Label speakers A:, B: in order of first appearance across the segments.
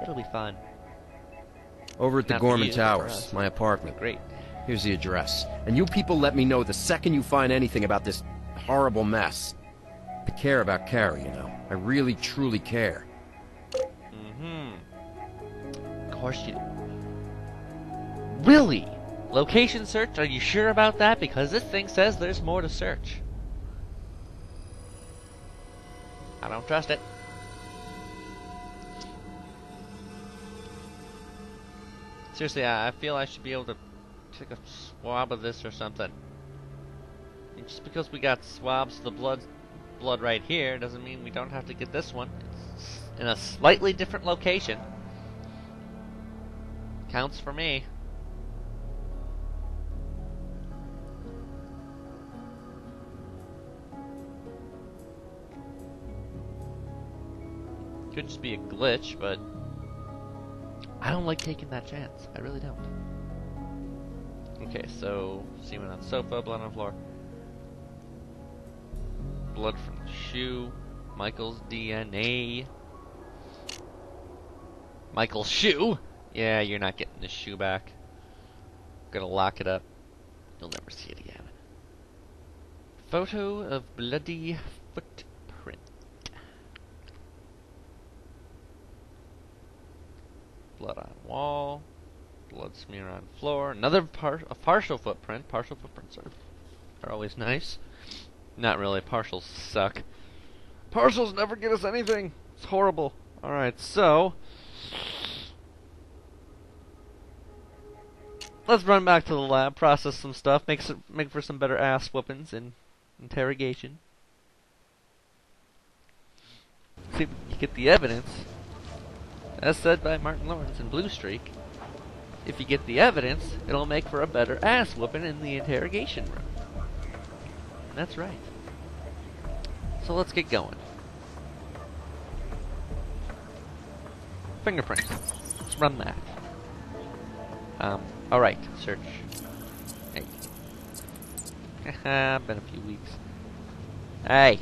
A: It'll be fun.
B: Over at the
A: Not for
B: Gorman
A: you, but for
B: Towers,
A: us.
B: my apartment.
A: Great.
B: Here's the address. And you people let me know the second you find anything about this horrible mess. I care about Carrie, you know. I really, truly care.
A: Of course you do. Really? Location search? Are you sure about that? Because this thing says there's more to search. I don't trust it. Seriously, I feel I should be able to take a swab of this or something. And just because we got swabs of the blood right here doesn't mean we don't have to get this one. It's in a slightly different location. Counts for me. Could just be a glitch, but I don't like taking that chance. I really don't. Okay, so semen on sofa, blood on floor. Blood from the shoe. Michael's DNA. Michael's shoe? Yeah, you're not getting this shoe back. Gonna lock it up. You'll never see it again. Photo of bloody footprint. Blood on wall. Blood smear on floor. Another a partial footprint. Partial footprints are always nice. Not really. Partials suck. Partials never get us anything. It's horrible. Alright, so let's run back to the lab, process some stuff, make for some better ass whoopings in interrogation. See if you get the evidence. As said by Martin Lawrence in Blue Streak, if you get the evidence, it'll make for a better ass whooping in the interrogation room. And that's right. So let's get going. Fingerprint. Let's run that. Alright, search. Hey. Haha, been a few weeks. Hey!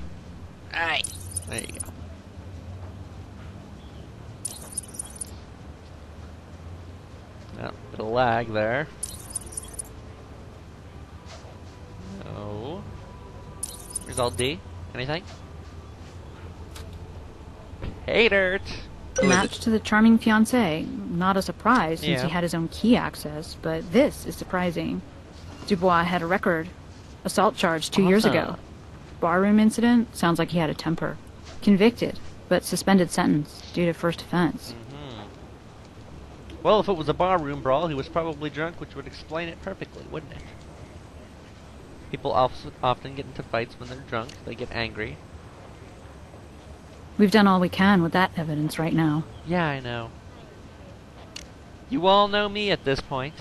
A: Hey! There you go. Oh, bit of lag there. No. Result D. Anything? Hey, dirt!
C: Match to the charming fiancé. Not a surprise since
A: Yeah.
C: he had his own key access, but this is surprising. Dubois had a record. Assault charge 2 years ago. Barroom incident? Sounds like he had a temper. Convicted, but suspended sentence due to first offense.
A: Well, if it was a barroom brawl, he was probably drunk, which would explain it perfectly, wouldn't it? People often get into fights when they're drunk. They get angry.
C: We've done all we can with that evidence right now.
A: Yeah, I know. You all know me at this point.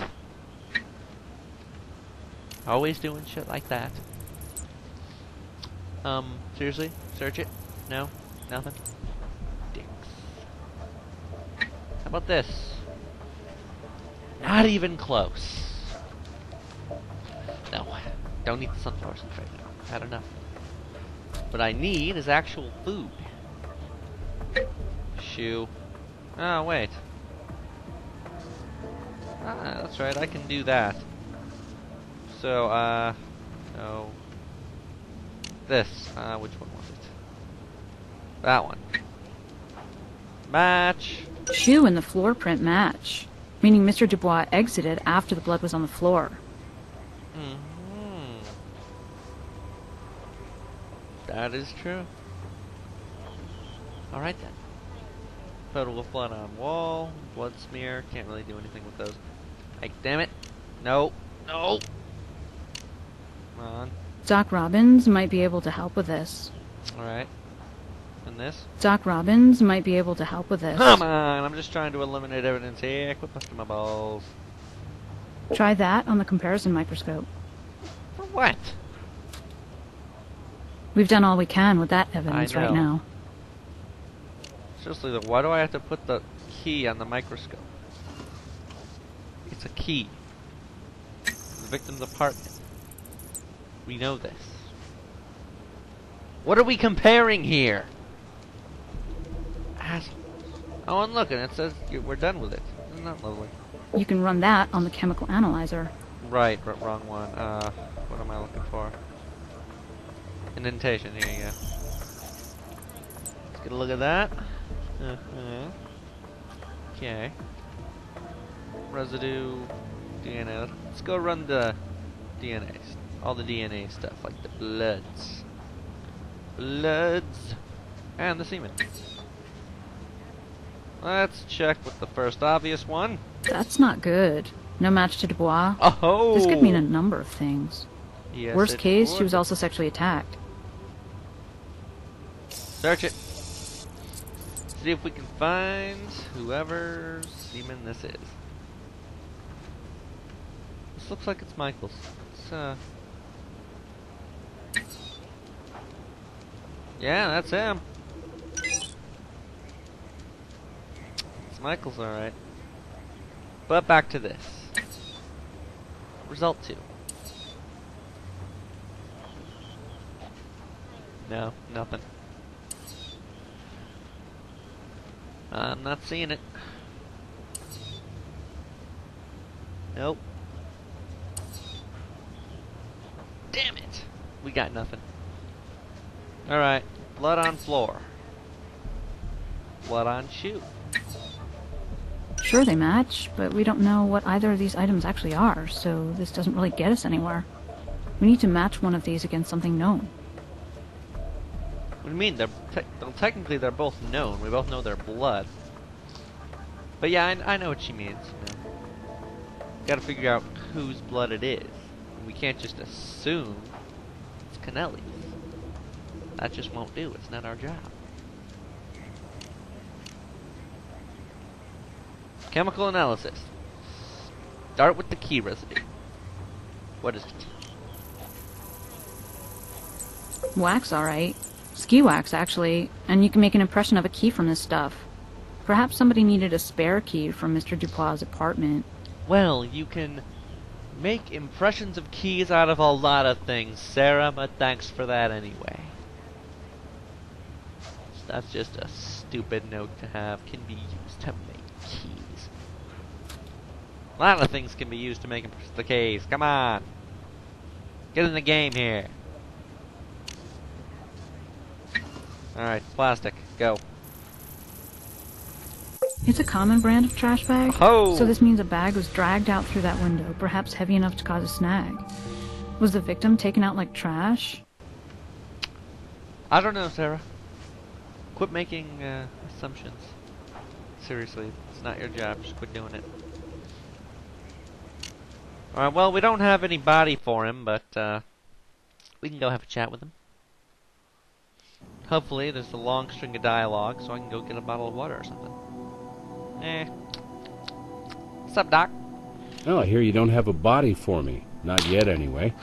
A: Always doing shit like that. Seriously? Search it? No? Nothing? Dicks. How about this? Not even close. No. Don't eat the sunflower seeds right now. Had enough. What I need is actual food. Shoe. Oh, wait. Ah, that's right, I can do that. So, no. This. Which one was it? That one. Match!
C: Shoe and the floor print match, meaning Mr. Dubois exited after the blood was on the floor.
A: That is true. Alright then. Photo of blood on wall, blood smear, can't really do anything with those. Like, damn it. No. No! Come on.
C: Doc Robbins might be able to help with this.
A: Alright. And this?
C: Doc Robbins might be able to help with this.
A: Come on! I'm just trying to eliminate evidence here. Quit busting my balls.
C: Try that on the comparison microscope.
A: For what?
C: We've done all we can with that evidence
A: I know.
C: right now.
A: Seriously though, why do I have to put the key on the microscope? It's a key. The victim's apartment. We know this. What are we comparing here? Assholes. Oh, and look, and it says we're done with it. Isn't that lovely?
C: You can run that on the chemical analyzer.
A: Right, wrong one. What am I looking for? Indentation, here you go. Let's get a look at that. Okay. Residue, DNA. Let's go run the DNA. All the DNA stuff, like the bloods. And the semen. Let's check with the first obvious one.
C: That's not good. No match to Dubois.
A: Oh!
C: This could mean a number of things.
A: Yes,
C: Worst case,
A: would.
C: she was also sexually attacked.
A: Search it. See if we can find whoever's semen this is. This looks like it's Michael's. It's, yeah, that's him. It's Michael's, alright. But back to this. Result 2. No, nothing. I'm not seeing it. Nope. Damn it! We got nothing. Alright, blood on floor. Blood on shoe.
C: Sure, they match, but we don't know what either of these items actually are, so this doesn't really get us anywhere. We need to match one of these against something known.
A: What do you mean? Technically they're both known. We both know their blood. But yeah, I know what she means. You know. Gotta figure out whose blood it is. We can't just assume it's Kennelly's. That just won't do. It's not our job. Chemical analysis. Start with the key residue. What is it?
C: Wax, alright. Ski wax, actually, and you can make an impression of a key from this stuff. Perhaps somebody needed a spare key from Mr. Dubois' apartment.
A: Well, you can make impressions of keys out of a lot of things, Sarah, but thanks for that anyway. That's just a stupid note to have. Can be used to make keys. A lot of things can be used to make the keys. Come on. Get in the game here. Alright, plastic. Go.
C: It's a common brand of trash bag,
A: Oh!
C: so this means a bag was dragged out through that window, perhaps heavy enough to cause a snag. Was the victim taken out like trash?
A: I don't know, Sarah. Quit making assumptions. Seriously, it's not your job. Just quit doing it. Alright, well, we don't have any body for him, but we can go have a chat with him. Hopefully, there's a long string of dialogue, so I can go get a bottle of water or something. What's up, Doc?
D: Oh, I hear you don't have a body for me. Not yet, anyway.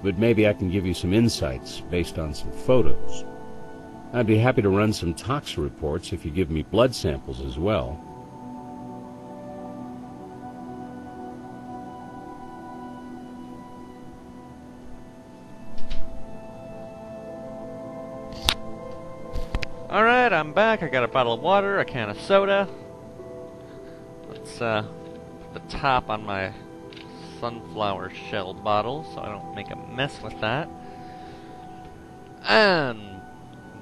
D: But maybe I can give you some insights based on some photos. I'd be happy to run some tox reports if you give me blood samples as well.
A: Alright, I'm back. I got a bottle of water, a can of soda. Let's put the top on my sunflower shell bottle so I don't make a mess with that. And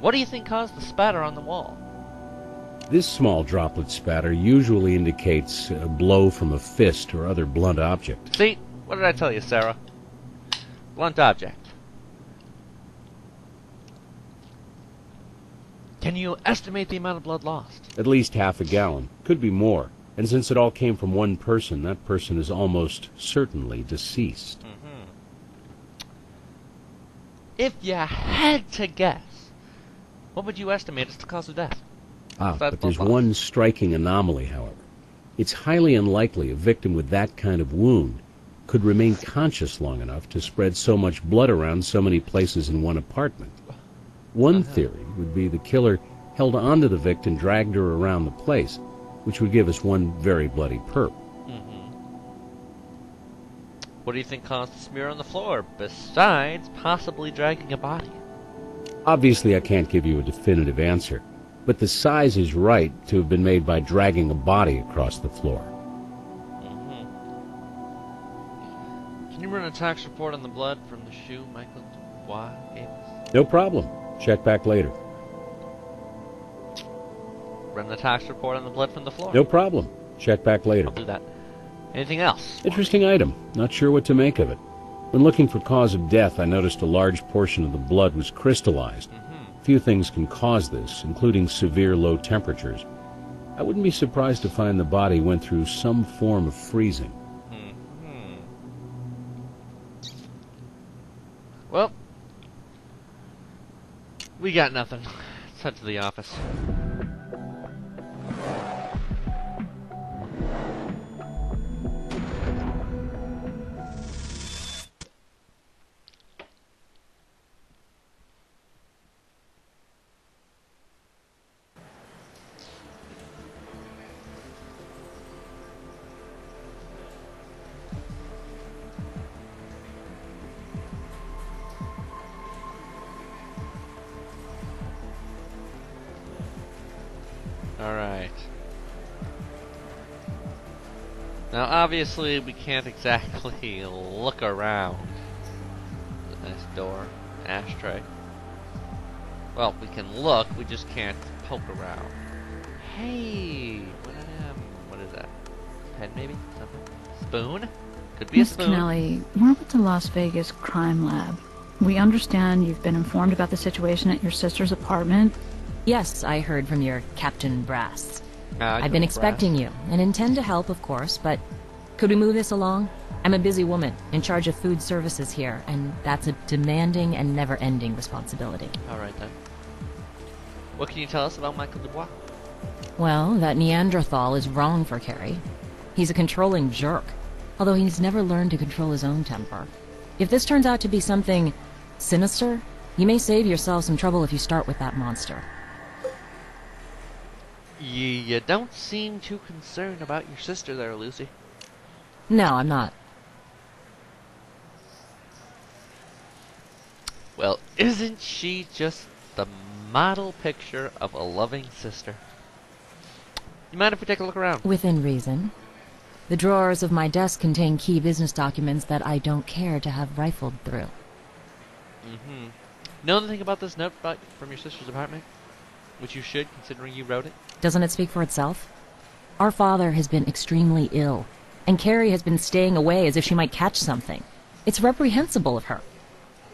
A: what do you think caused the spatter on the wall?
D: This small droplet spatter usually indicates a blow from a fist or other blunt object.
A: See? What did I tell you, Sarah? Blunt object. Can you estimate the amount of blood lost?
D: At least half a gallon. Could be more. And since it all came from one person, that person is almost certainly deceased.
A: Mm-hmm. If you had to guess, what would you estimate as the cause of death?
D: But there's one striking anomaly, however. It's highly unlikely a victim with that kind of wound could remain conscious long enough to spread so much blood around so many places in one apartment. One theory would be the killer held onto the victim and dragged her around the place, which would give us one very bloody perp.
A: Mm-hmm. What do you think caused the smear on the floor, besides possibly dragging a body?
D: Obviously, I can't give you a definitive answer, but the size is right to have been made by dragging a body across the floor.
A: Can you run a tax report on the blood from the shoe Michael Dubois gave us?
D: No problem. Check back later.
A: Run the tax report on the blood from the floor.
D: No problem. Check back later.
A: I'll do that. Anything else?
D: Interesting item. Not sure what to make of it. When looking for cause of death, I noticed a large portion of the blood was crystallized. Few things can cause this, including severe low temperatures. I wouldn't be surprised to find the body went through some form of freezing.
A: Well, we got nothing. Let's head to the office. Alright. Now obviously we can't exactly look around. Nice door. Ashtray. Well, we can look, we just can't poke around. Hey! What is that? Pen maybe? Something? Spoon? Could be a
C: Miss
A: spoon.
C: Kennelly, we're with the Las Vegas Crime Lab. We understand you've been informed about the situation at your sister's apartment.
E: Yes, I heard from your Captain Brass. I've been
A: Brass.
E: expecting you, and intend to help, of course, but could we move this along? I'm a busy woman, in charge of food services here, and that's a demanding and never-ending responsibility.
A: Alright then. What can you tell us about Michael Dubois?
E: Well, that Neanderthal is wrong for Carrie. He's a controlling jerk, although he's never learned to control his own temper. If this turns out to be something sinister, you may save yourself some trouble if you start with that monster.
A: You don't seem too concerned about your sister there, Lucy.
E: No, I'm not.
A: Well, isn't she just the model picture of a loving sister? You mind if we take a look around?
E: Within reason. The drawers of my desk contain key business documents that I don't care to have rifled through.
A: Know anything about this note from your sister's apartment? Which you should, considering you wrote it?
E: Doesn't it speak for itself? Our father has been extremely ill, and Carrie has been staying away as if she might catch something. It's reprehensible of her.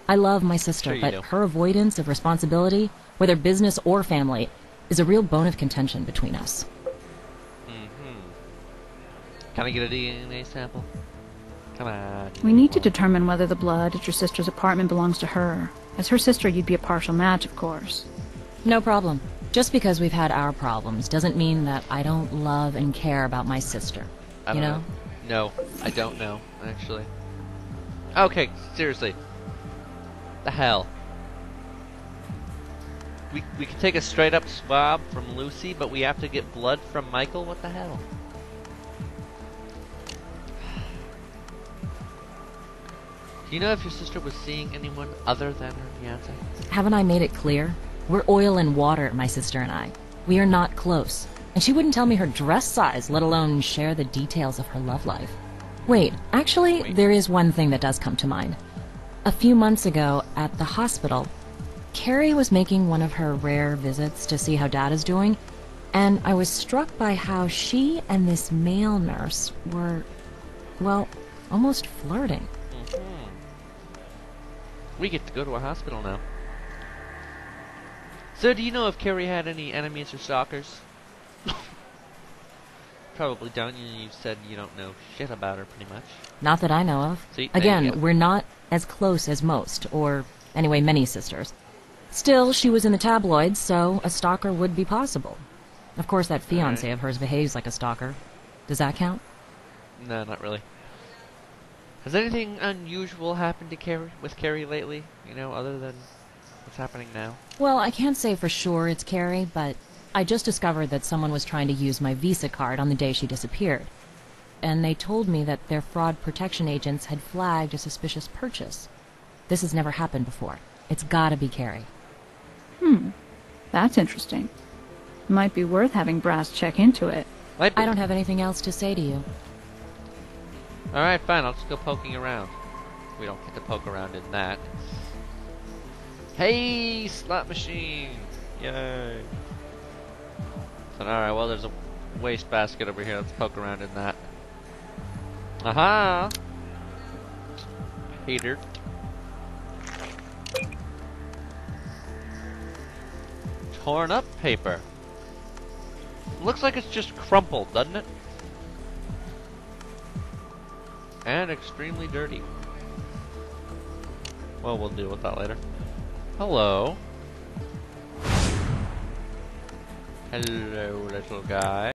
E: I love my sister,
A: Sure you
E: but
A: do.
E: her avoidance of responsibility, whether business or family, is a real bone of contention between us.
A: Can I get a DNA sample? Come on.
C: We need to determine whether the blood at your sister's apartment belongs to her. As her sister, you'd be a partial match, of course.
E: No problem. Just because we've had our problems doesn't mean that I don't love and care about my sister.
A: I don't know. No, I don't know, actually. Okay, seriously. The hell? We can take a straight up swab from Lucy, but we have to get blood from Michael? What the hell? Do you know if your sister was seeing anyone other than her fiancé?
E: Haven't I made it clear? We're oil and water, my sister and I. We are not close. And she wouldn't tell me her dress size, let alone share the details of her love life. Wait, actually, there is one thing that does come to mind. A few months ago, at the hospital, Carrie was making one of her rare visits to see how Dad is doing, and I was struck by how she and this male nurse were, well, almost flirting.
A: We get to go to a hospital now. So, do you know if Carrie had any enemies or stalkers? Probably don't. You said you don't know shit about her, pretty much.
E: Not that I know of.
A: See, there you
E: Again,
A: go.
E: we're not as close as most, or anyway, many sisters. Still, she was in the tabloids, so a stalker would be possible. Of course, that fiancé of hers behaves like a stalker. Does that count?
A: No, not really. Has anything unusual happened to with Carrie lately? You know, other than what's happening now?
E: Well, I can't say for sure it's Carrie, but I just discovered that someone was trying to use my Visa card on the day she disappeared. And they told me that their fraud protection agents had flagged a suspicious purchase. This has never happened before. It's gotta be Carrie.
C: That's interesting. Might be worth having Brass check into it.
A: Might be.
E: I don't have anything else to say to you.
A: Alright, fine, I'll just go poking around. We don't get to poke around in that. Hey, slot machine! Yay! Alright, well, there's a waste basket over here. Let's poke around in that. Aha! Hater. Torn up paper. Looks like it's just crumpled, doesn't it? And extremely dirty. Well, we'll deal with that later. Hello. Hello, little guy.